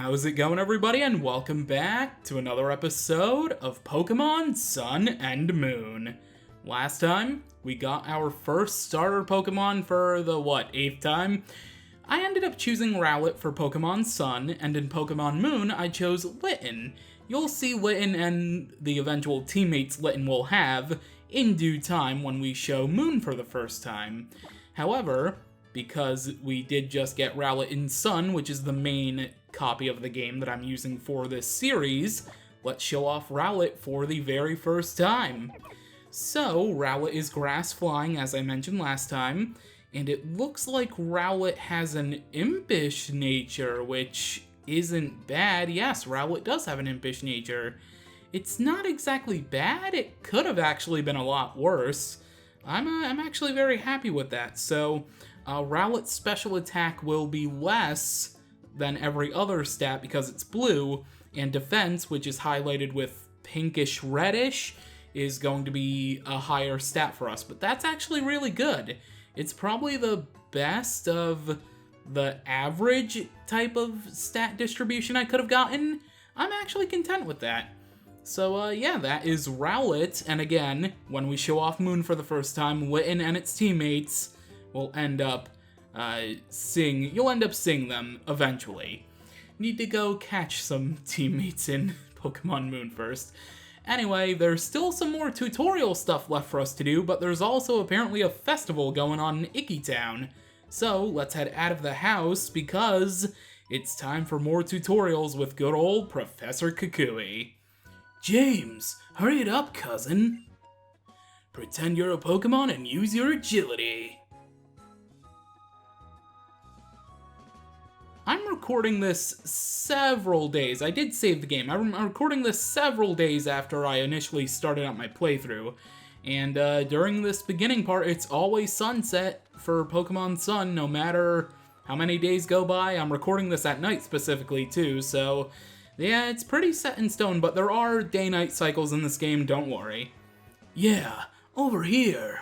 How's it going, everybody, and welcome back to another episode of Pokémon Sun and Moon. Last time, we got our first starter Pokémon for the, 8th time? I ended up choosing Rowlet for Pokémon Sun, and in Pokémon Moon, I chose Litten. You'll see Litten and the eventual teammates Litten will have in due time when we show Moon for the first time. However, because we did just get Rowlet in Sun, which is the main copy of the game that I'm using for this series, let's show off Rowlet for the very first time. So, Rowlet is grass flying, as I mentioned last time, and it looks like Rowlet has an impish nature, which isn't bad. Yes, Rowlet does have an impish nature. It's not exactly bad, it could have actually been a lot worse. I'm actually very happy with that. So, Rowlet's special attack will be less than every other stat because it's blue, and defense, which is highlighted with pinkish reddish, is going to be a higher stat for us. But that's actually really good. It's probably the best of the average type of stat distribution I could have gotten. I'm actually content with that. So, yeah, that is Rowlet, and again, when we show off Moon for the first time, Litten and its teammates will end up you'll end up seeing them eventually. Need to go catch some teammates in Pokemon Moon first. Anyway, there's still some more tutorial stuff left for us to do, but there's also apparently a festival going on in Iki Town. So, let's head out of the house because it's time for more tutorials with good old Professor Kukui. James, hurry it up, cousin. Pretend you're a Pokemon and use your agility. I'm recording this several days. I did save the game. I'm recording this several days after I initially started out my playthrough. And during this beginning part, it's always sunset for Pokemon Sun, no matter how many days go by. I'm recording this at night specifically, too, so yeah, it's pretty set in stone, but there are day-night cycles in this game, don't worry. Yeah, over here.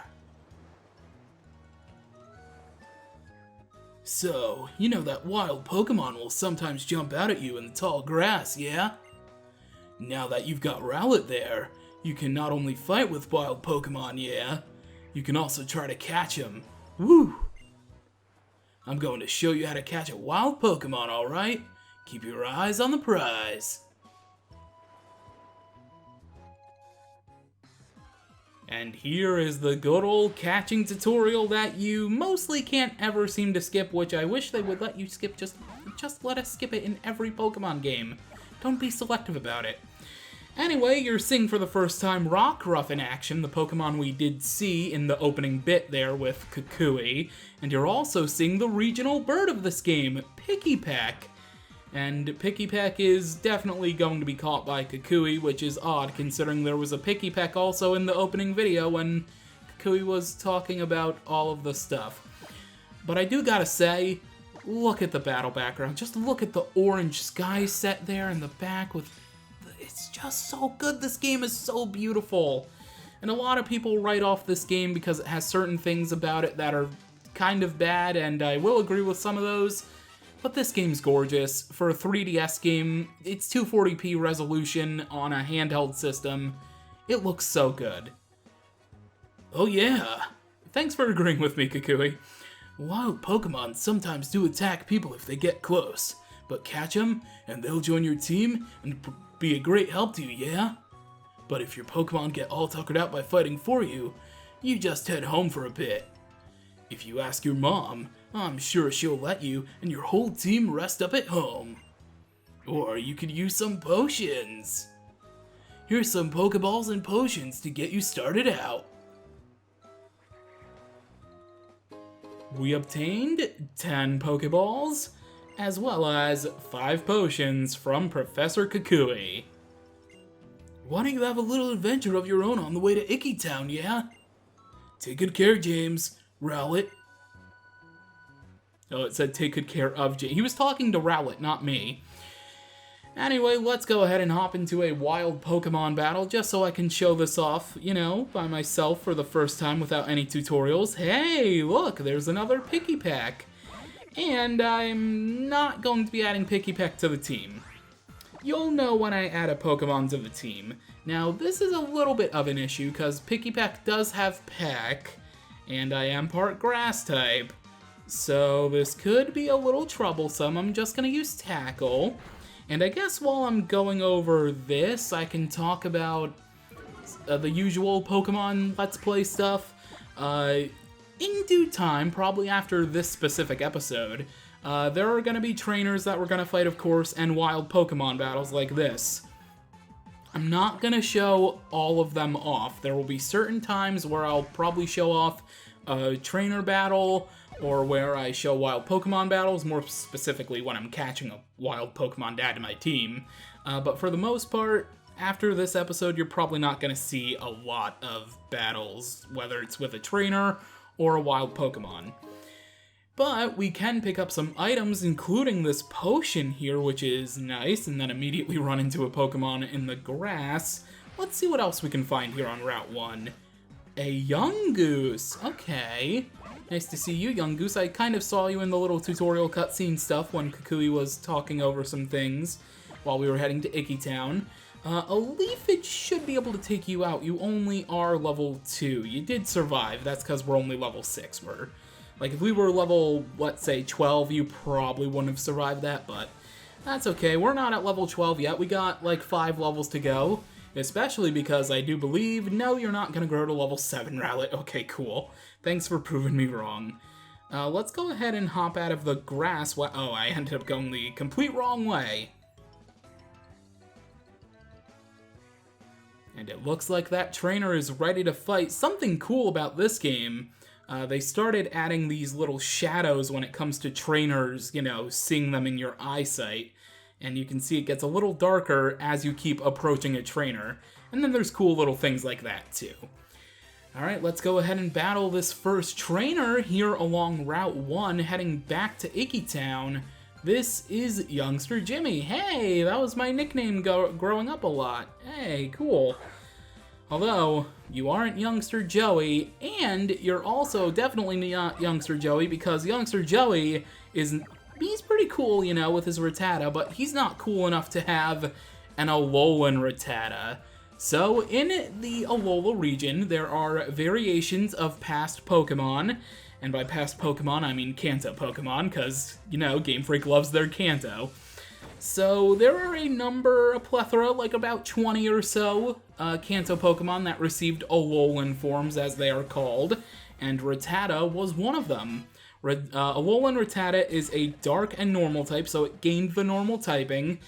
So, you know that wild Pokemon will sometimes jump out at you in the tall grass, yeah? Now that you've got Rowlet there, you can not only fight with wild Pokemon, yeah? You can also try to catch them. Woo! I'm going to show you how to catch a wild Pokemon, alright? Keep your eyes on the prize. And here is the good old catching tutorial that you mostly can't ever seem to skip, which I wish they would let you skip. Just let us skip it in every Pokemon game. Don't be selective about it. Anyway, you're seeing for the first time Rockruff in action, the Pokemon we did see in the opening bit there with Kukui, and you're also seeing the regional bird of this game, Pikipek. And Pikipek is definitely going to be caught by Kukui, which is odd considering there was a Pikipek also in the opening video when Kukui was talking about all of the stuff. But I do gotta say, look at the battle background. Just look at the orange sky set there in the back with... It's just so good. This game is so beautiful. And a lot of people write off this game because it has certain things about it that are kind of bad, and I will agree with some of those. But this game's gorgeous. For a 3DS game, it's 240p resolution on a handheld system. It looks so good. Oh yeah! Thanks for agreeing with me, Kukui. Wild Pokemon sometimes do attack people if they get close, but catch them and they'll join your team and be a great help to you, yeah? But if your Pokemon get all tuckered out by fighting for you, you just head home for a bit. If you ask your mom, I'm sure she'll let you and your whole team rest up at home. Or you could use some potions. Here's some Pokeballs and potions to get you started out. We obtained 10 Pokeballs, as well as 5 potions from Professor Kukui. Why don't you have a little adventure of your own on the way to Iki Town, yeah? Take good care, James. Rowlet. Oh, it said take good care of James. He was talking to Rowlet, not me. Anyway, let's go ahead and hop into a wild Pokemon battle just so I can show this off, you know, by myself for the first time without any tutorials. Hey, look, there's another Pikipek. And I'm not going to be adding Pikipek to the team. You'll know when I add a Pokemon to the team. Now, this is a little bit of an issue, because Pikipek does have Peck, and I am part Grass type. So this could be a little troublesome. I'm just going to use Tackle. And I guess while I'm going over this, I can talk about the usual Pokemon Let's Play stuff. In due time, probably after this specific episode, there are going to be trainers that we're going to fight, of course, and wild Pokemon battles like this. I'm not going to show all of them off. There will be certain times where I'll probably show off a trainer battle, or where I show wild Pokemon battles, more specifically when I'm catching a wild Pokemon to add to my team. But for the most part, after this episode, you're probably not going to see a lot of battles, whether it's with a trainer or a wild Pokemon. But we can pick up some items, including this potion here, which is nice, and then immediately run into a Pokemon in the grass. Let's see what else we can find here on Route 1. A Yungoos, okay. Nice to see you, Yungoos. I kind of saw you in the little tutorial cutscene stuff when Kukui was talking over some things while we were heading to Iki Town. A Leafage should be able to take you out. You only are level 2. You did survive. That's because we're only level 6. Like, if we were level, let's say, 12, you probably wouldn't have survived that, but that's okay. We're not at level 12 yet. We got, like, 5 levels to go, especially because I do believe, no, you're not going to grow to level 7, Rowlet. Okay, cool. Thanks for proving me wrong. Let's go ahead and hop out of the grass. Oh, I ended up going the complete wrong way. And it looks like that trainer is ready to fight. Something cool about this game, they started adding these little shadows when it comes to trainers, you know, seeing them in your eyesight. And you can see it gets a little darker as you keep approaching a trainer. And then there's cool little things like that, too. Alright, let's go ahead and battle this first trainer here along Route 1, heading back to Iki Town. This is Youngster Jimmy. Hey, that was my nickname growing up a lot. Hey, cool. Although, you aren't Youngster Joey, and you're also definitely not Youngster Joey, because Youngster Joey he's pretty cool, you know, with his Rattata, but he's not cool enough to have an Alolan Rattata. So, in the Alola region, there are variations of past Pokemon, and by past Pokemon, I mean Kanto Pokemon, because, you know, Game Freak loves their Kanto. So, there are a plethora, like about 20 or so, Kanto Pokemon that received Alolan forms, as they are called, and Rattata was one of them. Alolan Rattata is a dark and normal type, so it gained the normal typing,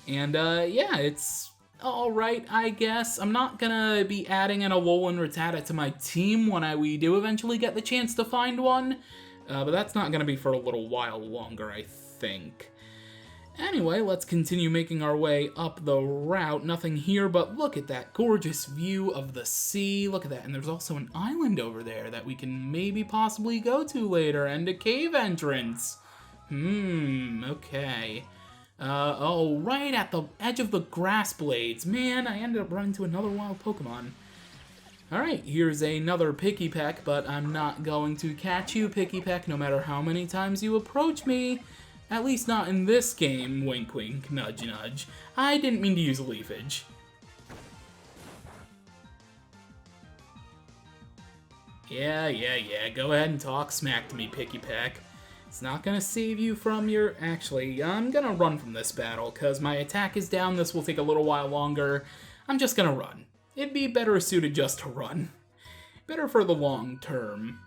and, yeah, it's alright, I guess. I'm not gonna be adding an Alolan Rattata to my team when we do eventually get the chance to find one, but that's not gonna be for a little while longer, I think. Anyway, let's continue making our way up the route. Nothing here, but look at that gorgeous view of the sea. Look at that, and there's also an island over there that we can maybe possibly go to later, and a cave entrance. Okay. Oh, right at the edge of the grass blades. Man, I ended up running into another wild Pokemon. Alright, here's another Pikipek, but I'm not going to catch you, Pikipek, no matter how many times you approach me. At least not in this game. Wink, wink, nudge, nudge. I didn't mean to use a Leafage. Yeah, go ahead and talk smack to me, Pikipek. It's not gonna save you from your... Actually, I'm gonna run from this battle, because my attack is down. This will take a little while longer. I'm just gonna run. It'd be better suited just to run. Better for the long term.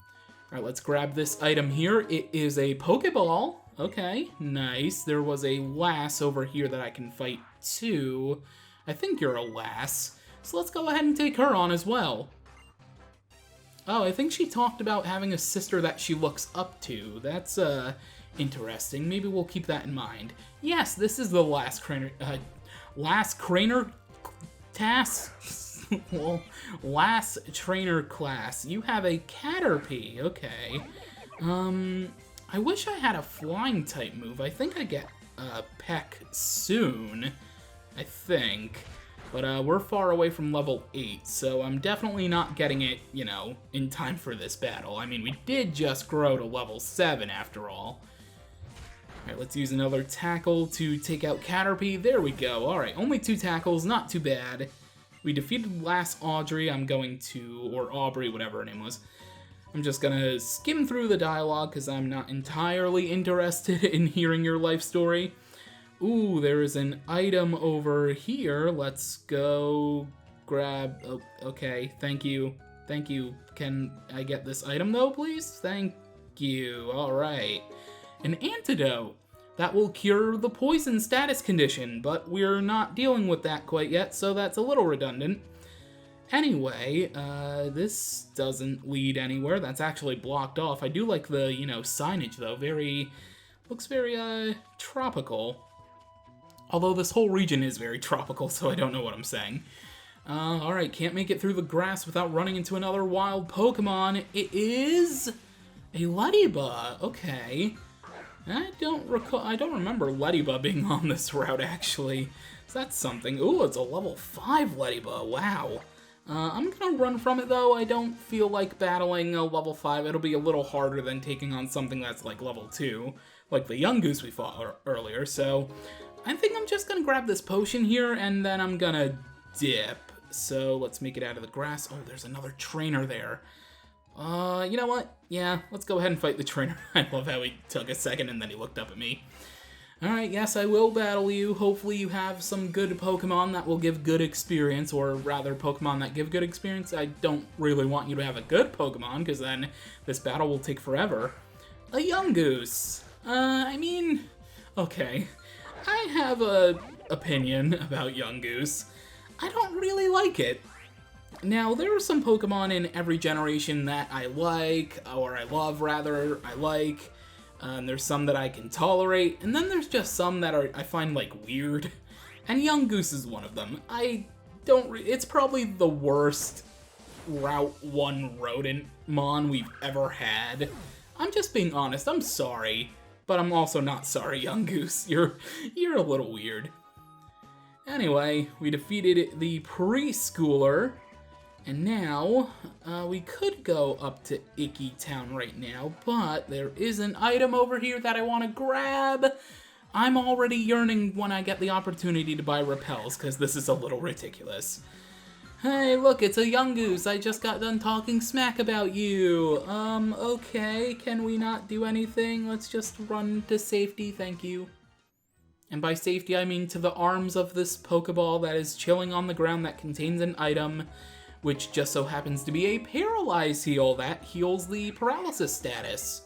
Alright, let's grab this item here. It is a Pokeball. Okay, nice. There was a Lass over here that I can fight too. I think you're a Lass. So let's go ahead and take her on as well. Oh, I think she talked about having a sister that she looks up to. That's, interesting. Maybe we'll keep that in mind. Yes, this is the last trainer task? Well, last trainer class. You have a Caterpie. Okay. I wish I had a flying type move. I think I get, Peck soon. I think. But we're far away from level 8, so I'm definitely not getting it, you know, in time for this battle. I mean, we did just grow to level 7 after all. Alright, let's use another tackle to take out Caterpie. There we go. Alright, only 2 tackles, not too bad. We defeated last Audrey. I'm going to, or Aubrey, whatever her name was. I'm just gonna skim through the dialogue because I'm not entirely interested in hearing your life story. Ooh, there is an item over here. Let's go grab... Oh, okay, thank you. Thank you. Can I get this item though, please? Thank you. Alright. An antidote. That will cure the poison status condition, but we're not dealing with that quite yet, so that's a little redundant. Anyway, this doesn't lead anywhere. That's actually blocked off. I do like the, signage though. Looks very, tropical. Although this whole region is very tropical, so I don't know what I'm saying. Alright, can't make it through the grass without running into another wild Pokemon. It is a Ladybug. Okay. I don't remember Ladybug being on this route, actually. So that's something. Ooh, it's a level 5 Ladybug. Wow. I'm gonna run from it, though. I don't feel like battling a level 5. It'll be a little harder than taking on something that's like level 2, like the young goose we fought earlier. So I think I'm just gonna grab this potion here, and then I'm gonna dip. So let's make it out of the grass. Oh, there's another trainer there. You know what? Yeah, let's go ahead and fight the trainer. I love how he took a second and then he looked up at me. Alright, yes, I will battle you. Hopefully you have some good Pokemon that will give good experience, or rather, Pokemon that give good experience. I don't really want you to have a good Pokemon, because then this battle will take forever. A young goose. Okay. I have a opinion about young goose. I don't really like it. Now, there are some Pokemon in every generation that I like, or I love, rather, I like. There's some that I can tolerate, and then there's just some that I find, weird. And Young Goose is one of them. It's probably the worst Route 1 Rodentmon we've ever had. I'm just being honest, I'm sorry. But I'm also not sorry, Young Goose. You're a little weird. Anyway, we defeated the preschooler. And now, we could go up to Iki Town right now, but there is an item over here that I want to grab. I'm already yearning when I get the opportunity to buy repels, because this is a little ridiculous. Hey, look, it's a young goose. I just got done talking smack about you. Okay, can we not do anything? Let's just run to safety, thank you. And by safety, I mean to the arms of this Pokeball that is chilling on the ground that contains an item, which just so happens to be a Paralyze Heal that heals the paralysis status.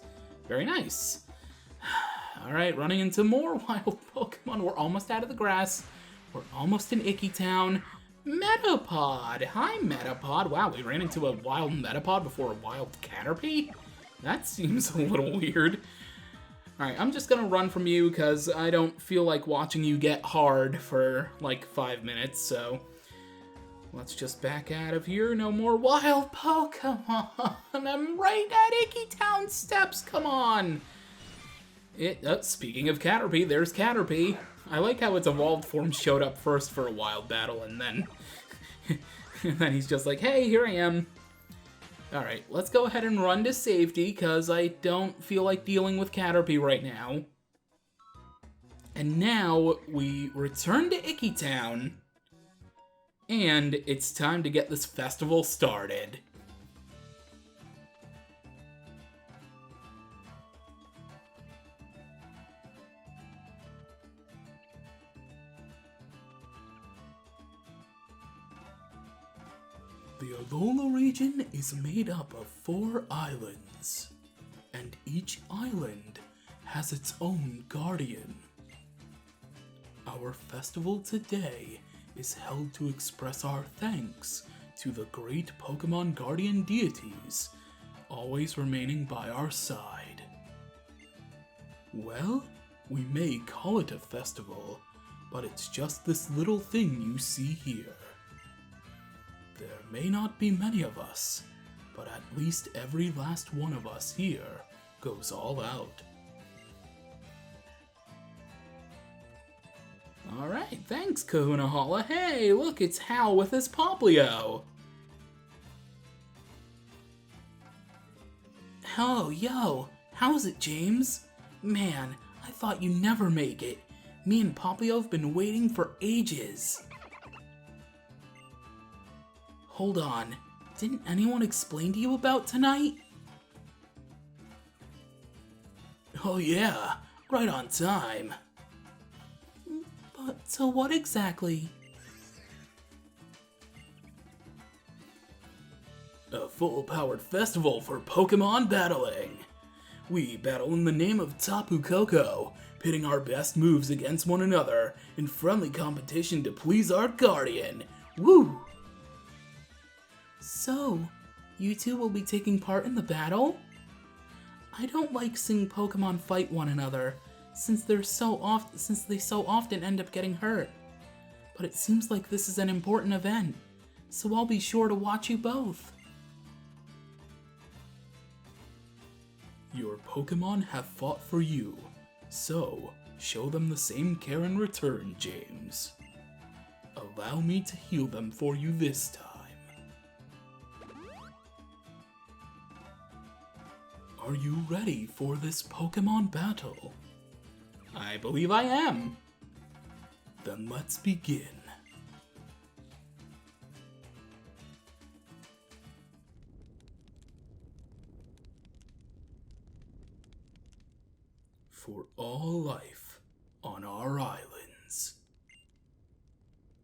Very nice. Alright, running into more wild Pokemon. We're almost out of the grass. We're almost in Iki Town. Metapod! Hi, Metapod. Wow, we ran into a wild Metapod before a wild Caterpie? That seems a little weird. Alright, I'm just gonna run from you because I don't feel like watching you get hard for 5 minutes, so let's just back out of here. No more wild Pokemon. I'm right at Iki Town steps. Come on. Speaking of Caterpie, there's Caterpie. I like how its evolved form showed up first for a wild battle, and then he's just like, hey, here I am. Alright, let's go ahead and run to safety, because I don't feel like dealing with Caterpie right now. And now we return to Iki Town. And it's time to get this festival started. The Alola region is made up of 4 islands, and each island has its own guardian. Our festival today is held to express our thanks to the great Pokemon guardian deities, always remaining by our side. Well, we may call it a festival, but it's just this little thing you see here. There may not be many of us, but at least every last one of us here goes all out. Alright, thanks, Kahuna Hala. Hey, look, it's Hal with his Poplio. Oh, yo, how's it, James? Man, I thought you'd never make it. Me and Poplio have been waiting for ages. Hold on, didn't anyone explain to you about tonight? Oh yeah, right on time. But so what exactly? A full-powered festival for Pokemon battling. We battle in the name of Tapu Koko, pitting our best moves against one another in friendly competition to please our guardian. Woo! So, you two will be taking part in the battle? I don't like seeing Pokemon fight one another, since they so often end up getting hurt. But it seems like this is an important event, so I'll be sure to watch you both. Your Pokemon have fought for you, so show them the same care in return, James. Allow me to heal them for you this time. Are you ready for this Pokemon battle? I believe I am. Then let's begin. For all life on our islands,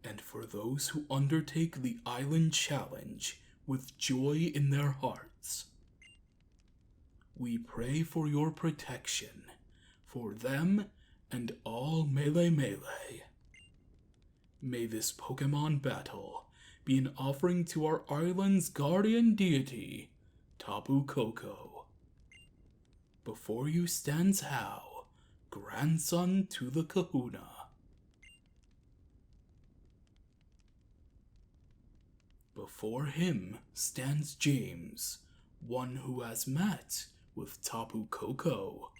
and for those who undertake the Island Challenge with joy in their hearts, we pray for your protection, for them and all Melee. May this Pokemon battle be an offering to our island's guardian deity, Tapu Koko. Before you stands Hao, grandson to the Kahuna. Before him stands James, one who has met with Tapu Koko.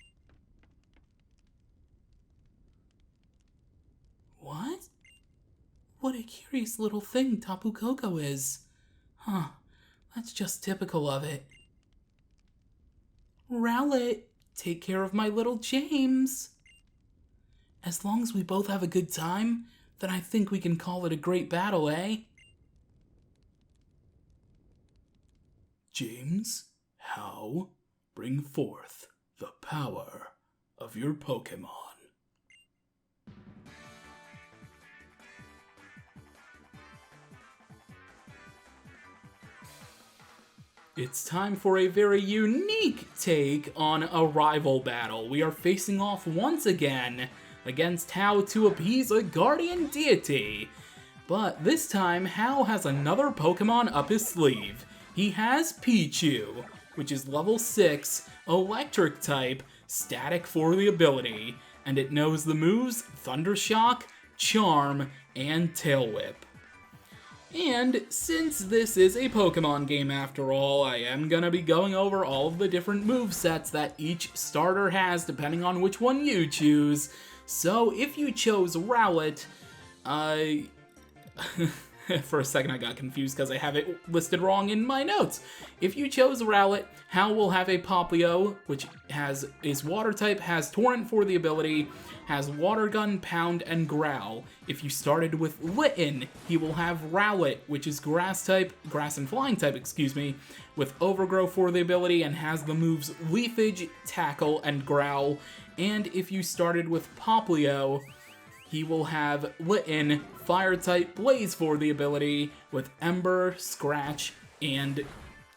What? What a curious little thing Tapu Koko is. Huh, that's just typical of it. Rowlet, take care of my little James. As long as we both have a good time, then I think we can call it a great battle, eh? James, Hao, bring forth the power of your Pokemon. It's time for a very unique take on a rival battle. We are facing off once again against Hao to appease a guardian deity. But this time, Hao has another Pokemon up his sleeve. He has Pichu, which is level 6, electric type, static for the ability, and it knows the moves Thunder Shock, Charm, and Tail Whip. And since this is a Pokemon game after all, I am gonna be going over all of the different movesets that each starter has depending on which one you choose. So if you chose Rowlet, for a second I got confused because I have it listed wrong in my notes. If you chose Rowlet, Hao will have a Poplio, which is water type, has Torrent for the ability, has Water Gun, Pound, and Growl. If you started with Litten, he will have Rowlet, which is grass and flying type, with Overgrow for the ability and has the moves Leafage, Tackle, and Growl. And if you started with Poplio, he will have Litten, Fire type, Blaze for the ability, with Ember, Scratch, and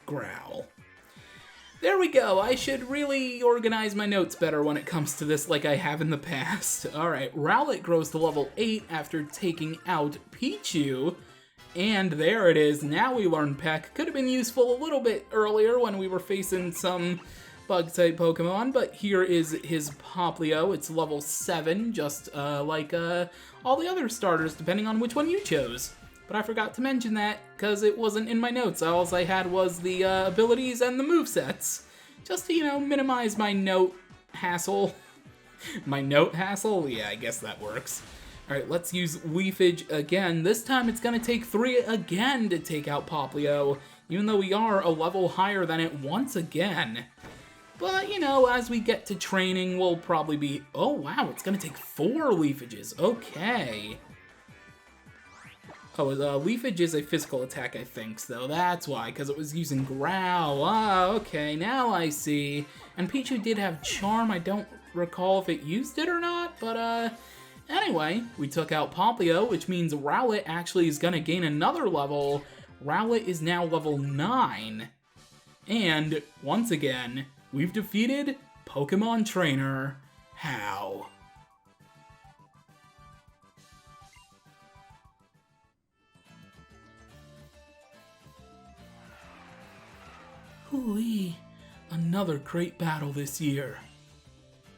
Growl. There we go, I should really organize my notes better when it comes to this like I have in the past. Alright, Rowlet grows to level 8 after taking out Pichu, and there it is, now we learn Peck. Could have been useful a little bit earlier when we were facing some Bug-type Pokemon, but here is his Poplio. It's level 7, just like all the other starters, depending on which one you chose. But I forgot to mention that, because it wasn't in my notes. All I had was the abilities and the movesets. Just to, minimize my note hassle. My note hassle? Yeah, I guess that works. Alright, let's use Leafage again. This time it's going to take 3 again to take out Poplio, even though we are a level higher than it once again. But, you know, as we get to training, we'll probably be... Oh, wow, it's gonna take 4 leafages. Okay. Oh, leafage is a physical attack, I think, so that's why, because it was using growl. Ah, okay, now I see. And Pichu did have charm. I don't recall if it used it or not, but, anyway, we took out Poplio, which means Rowlet actually is gonna gain another level. Rowlet is now level 9. And, once again, we've defeated Pokemon Trainer How. Hooey, another great battle this year.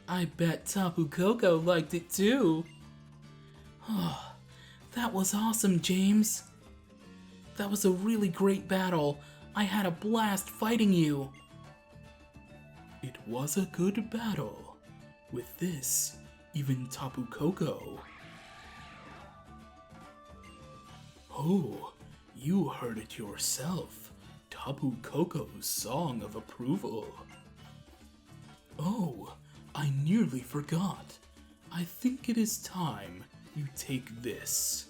I bet Tapu Koko liked it too. Oh, that was awesome, James. That was a really great battle. I had a blast fighting you. It was a good battle. With this, even Tapu Koko. Oh, you heard it yourself. Tapu Koko's song of approval. Oh, I nearly forgot. I think it is time you take this.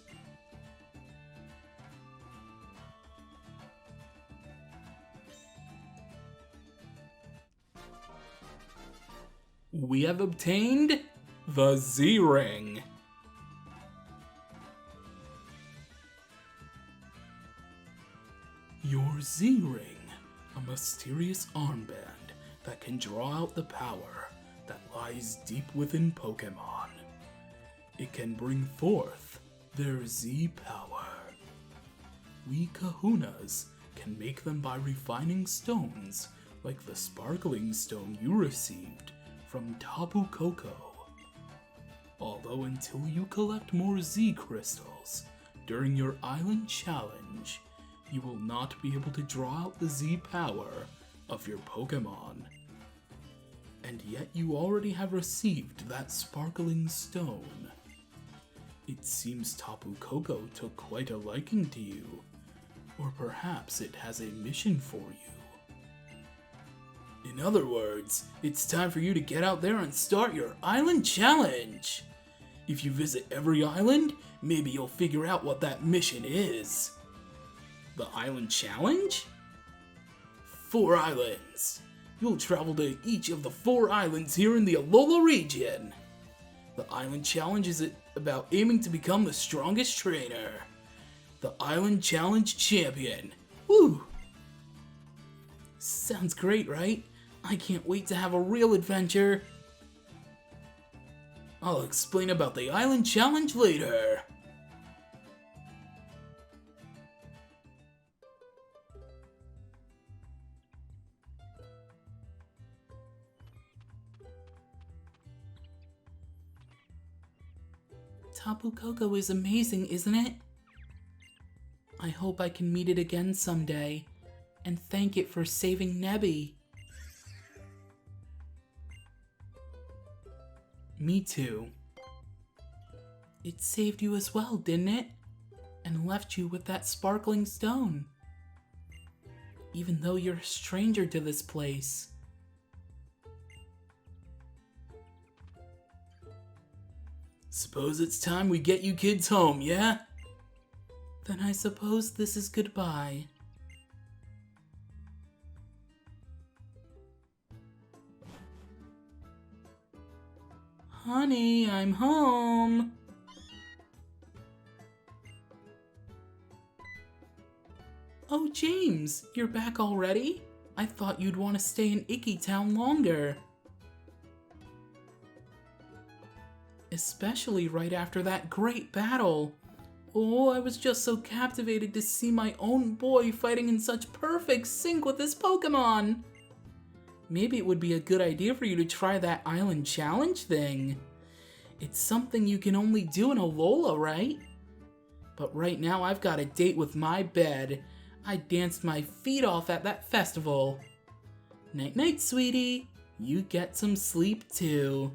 We have obtained the Z-Ring. Your Z-Ring, a mysterious armband that can draw out the power that lies deep within Pokémon. It can bring forth their Z power. We Kahunas can make them by refining stones like the sparkling stone you received from Tapu Koko. Although until you collect more Z crystals during your island challenge, you will not be able to draw out the Z power of your Pokémon. And yet you already have received that sparkling stone. It seems Tapu Koko took quite a liking to you, or perhaps it has a mission for you. In other words, it's time for you to get out there and start your island challenge. If you visit every island, maybe you'll figure out what that mission is. The island challenge? 4 islands. You'll travel to each of the 4 islands here in the Alola region. The island challenge is about aiming to become the strongest trainer. The island challenge champion. Woo! Sounds great, right? I can't wait to have a real adventure. I'll explain about the island challenge later. Tapu Koko is amazing, isn't it? I hope I can meet it again someday and thank it for saving Nebby. Me too. It saved you as well, didn't it? And left you with that sparkling stone. Even though you're a stranger to this place. Suppose it's time we get you kids home, yeah? Then I suppose this is goodbye. Honey, I'm home. Oh, James, you're back already? I thought you'd want to stay in Iki Town longer. Especially right after that great battle. Oh, I was just so captivated to see my own boy fighting in such perfect sync with his Pokémon. Maybe it would be a good idea for you to try that island challenge thing. It's something you can only do in Alola, right? But right now I've got a date with my bed. I danced my feet off at that festival. Night-night, sweetie. You get some sleep too.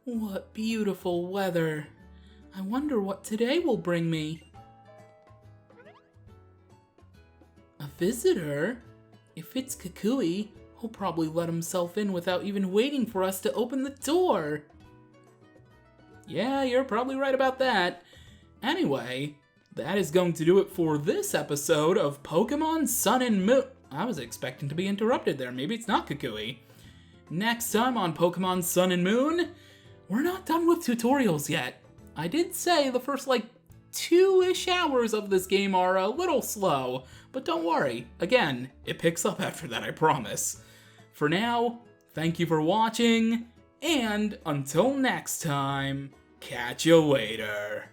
What beautiful weather. I wonder what today will bring me. A visitor? If it's Kukui, he'll probably let himself in without even waiting for us to open the door. Yeah, you're probably right about that. Anyway, that is going to do it for this episode of Pokemon Sun and Moon. I was expecting to be interrupted there. Maybe it's not Kukui. Next time on Pokemon Sun and Moon, we're not done with tutorials yet. I did say the first, 2-ish hours of this game are a little slow, but don't worry. Again, it picks up after that, I promise. For now, thank you for watching, and until next time, catch you later.